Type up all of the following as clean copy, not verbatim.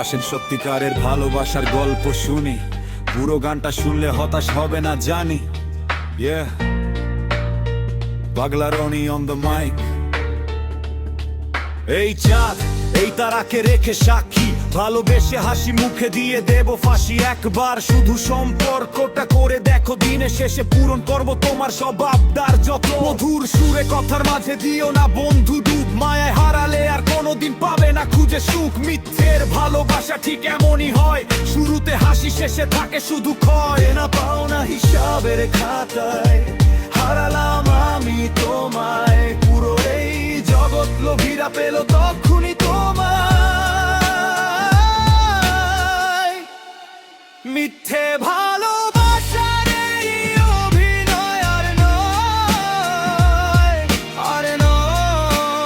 আসেন সত্যিকারের ভালোবাসার গল্প শুনি, পুরো গানটা শুনলে হতাশ হবে না জানি। পাগলারনি অন দ্য মাইক। এই চাঁদ এই তারাকে রেখে সাক্ষী, ভালোবেসে হাসি মুখে দিয়ে দেব ফাঁসি। একবার শুধু সম্পর্কটা করে দেখো, দিনের শেষে পূরণ করব তোমার সব আবদার যত। মধুর সুরে কথার মাঝে দিও না বন্ধু ডুব, মায়ায় হারালে আর কোনোদিন পাবে না খুঁজে সুখ। মিথ্যের ভালোবাসা ঠিক এমনই হয়, শুরুতে হাসি শেষে থাকে শুধু ক্ষয়। না পাওনা হিসাবের খাতায় হারালাম আমি তোমায়, পুরো এই জগৎ লোভীরা পেল তখনই তোমায়। মিথ্যে ভালোবাসার এই অভিনয় আর নয়, আর নয়,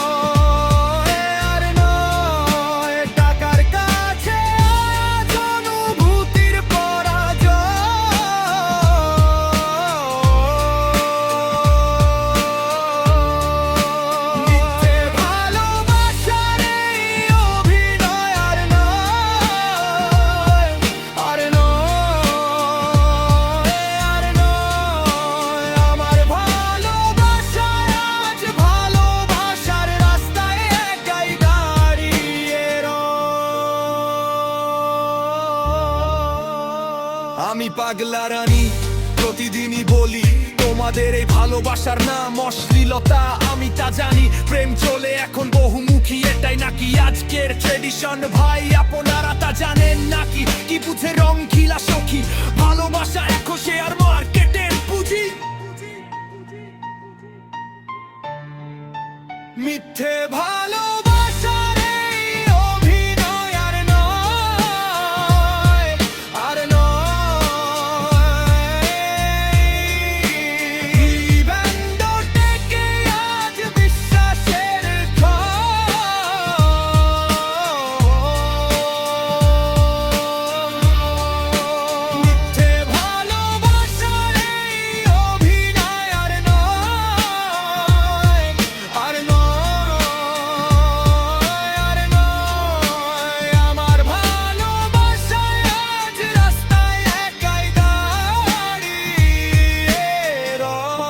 আর নয়। টাকার কাছে আজ অনুভূতির পরাজয়। মিথ্যে ভালোবাসার এই অভিনয় আর নয়, আর নয়, আর নয়। আমার ভালোবাসায় আজ ভালোবাসার রাস্তায় একাই দাঁড়িয়ে রয়। আমি পাগলা রানী প্রতিদিনই বলি, তোমাদের এই ভালোবাসার নাম অশ্লীলতা। আমি তা জানি, প্রেম চলে এখন বহুমুখী, এটাই নাকি আজকের ট্রেডিশন। ভাই আপনারা তা জানেন নাকি? কি বুঝে রঙিলা সখী, ভালোবাসা এখন শেয়ার মার্কেটের পুঁজি। মিথ্যে ভালোবাসার এই অভিনয় আর নয়, আর নয়। ব্যান্ড থেকে আজ বিশ্বাসের ক্ষয়। মিথ্যে ভালোবাসার এই অভিনয় আর নয়, আর নয়, আর নয়। আমার ভালোবাসায় আজ রাস্তায় একাই দাঁড়িয়ে রয়।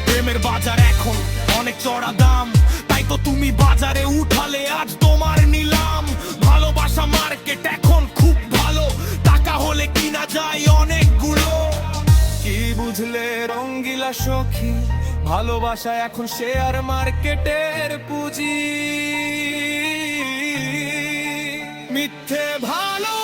প্রেমের বাজার এখন অনেক চড়া দাম, তাই তো তুমি বাজারে উঠালে আজ তোমার নিলাম। ভালোবাসা মার্কেট এখন খুব ভালো, টাকা হলে কিনা যায় অনেকগুলো। কি বুঝলে রঙ্গিলা সখী, ভালোবাসা এখন শেয়ার মার্কেটের পুঁজি। মিথ্যে ভালো